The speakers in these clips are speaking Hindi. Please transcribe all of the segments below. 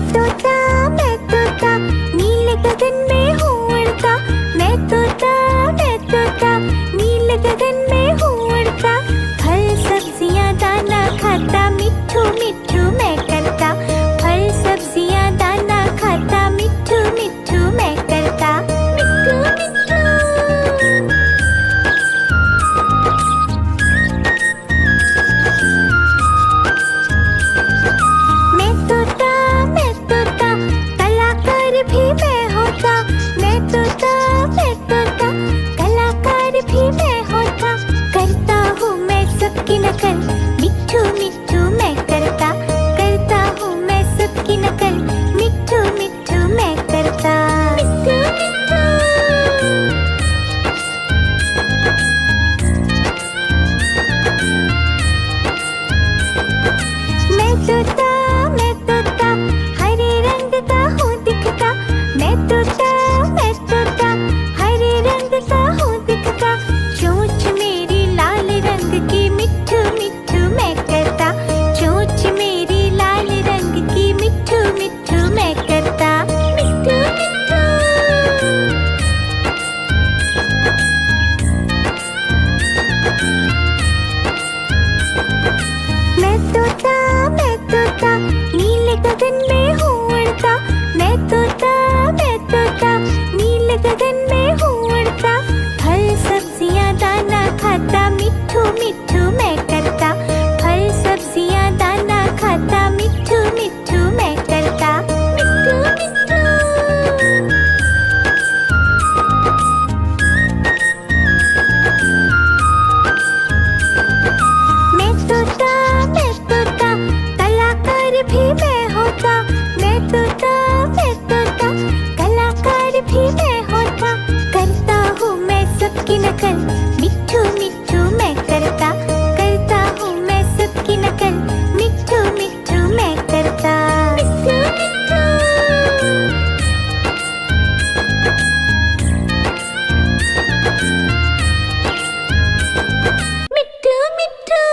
मैं तोता नीले गगन में हूँ उड़ता। मैं तोता नीले गगन में हूँ उड़ता। फल सब्जियाँ दाना खाता मिट्ठू मिट्ठू मैं करता। फल सब्जियाँ दाना खाता मिट्ठू मिट्ठू मैं करता। मिट्ठू मिट्ठू। मैं तोता कलाकार भी मैं होता। मैं तोता कलाकार भी मैं होता। करता हूँ मैं सबकी नकल मिट्ठू मिट्ठू मैं करता। करता हूँ मैं सबकी नकल मिट्ठू मिट्ठू मैं करता। मिट्ठू मिट्ठू। मैं तोता हरे रंग का हूँ दिखता। मैं तोता हरे रंग का हूँ दिखता। चोंच मेरी लाल रंग की मिट्ठू मिट्ठू मैं करता। चोंच मेरी लाल रंग की मिट्ठू मिट्ठू मैं करता। मिट्ठू मिट्ठू। मैं तोता नीले गगन में हूँ उड़ता। मैं तोता नीले गगन में हूँ उड़ता। फल सब्जियाँ दाना खाता मिट्ठू मिट्ठू मैं करता। फल सब्जियाँ दाना खाता मिट्ठू मिट्ठू मैं करता। मिट्ठू मिट्ठू। मैं तोता कलाकार भी मैं होता। मैं तोता कलाकार भी मैं होता। करता हूँ मैं सबकी नकल मिट्ठू मिट्ठू मैं करता। करता हूँ मैं सबकी नकल मिट्ठू मिट्ठू मैं करता। मिट्ठू मिट्ठू। मिट्ठू मिट्ठू।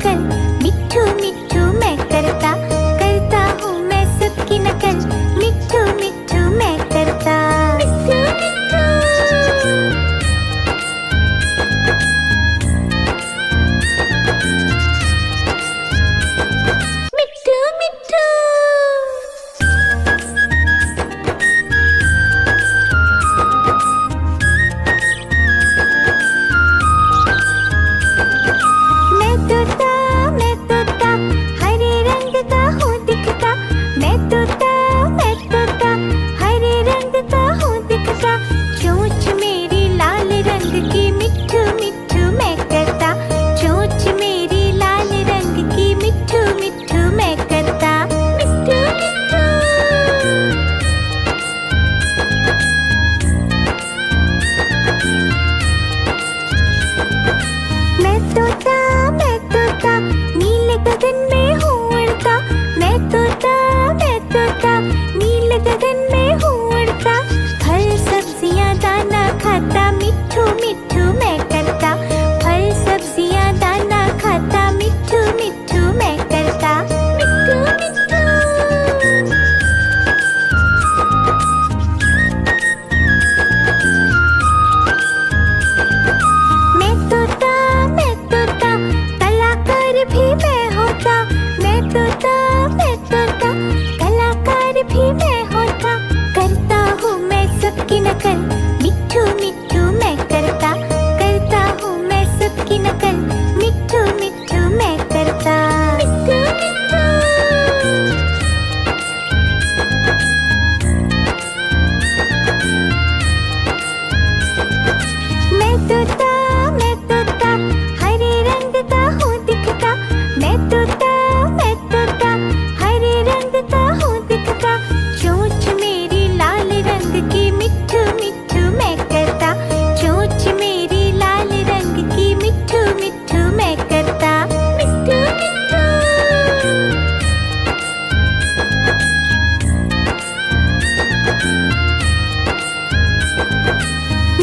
नकल, मिट्ठू मिट्ठू मैं करता, करता हूँ मैं सबकी नकल, मिट्ठू मिट्ठू मैं करता। मिट्ठू मिट्ठू मिट्ठू मिट्ठू। मैं तोता हरे रंग का हूँ दिखता, मैं तोता हरे रंग का हूँ दिखता, चोंच मेरी लाल रंग की, मिट्ठू मिट्ठू मैं करता, चोंच मेरी लाल रंग की, मिट्ठू मिट्ठू मैं करता। मिट्ठू मिट्ठू। मैं तोता नीले गगन में हूँ उड़ता, मैं तोता नीले गगन में हूँ उड़ता, फल सब्जियाँ दाना खाता, मिट्ठू मिट्ठू मैं करता, फल सब्जियाँ दाना खाता, मिट्ठू मिट्ठू मैं करता। मिट्ठू मिट्ठू। मैं तोता कलाकार भी मैं होता, मैं तोता कलाकार भी मैं होता, करता हूँ मैं सबकी नकल, मिट्ठू मिट्ठू मैं करता, करता हूँ मैं सबकी नकल, मिट्ठू मिट्ठू मैं करता। मिट्ठू मिट्ठू। मैं तोता हरे रंग का हूँ दिखता, मैं तोता हरे रंग का हूँ दिखता, चोंच मेरी लाल रंग की, मिट्ठू मिट्ठू मैं करता, चोंच मेरी लाल रंग की, मिट्ठू मिट्ठू मैं करता। मिट्ठू मिट्ठू।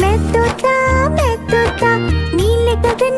मैं तोता नीले गगन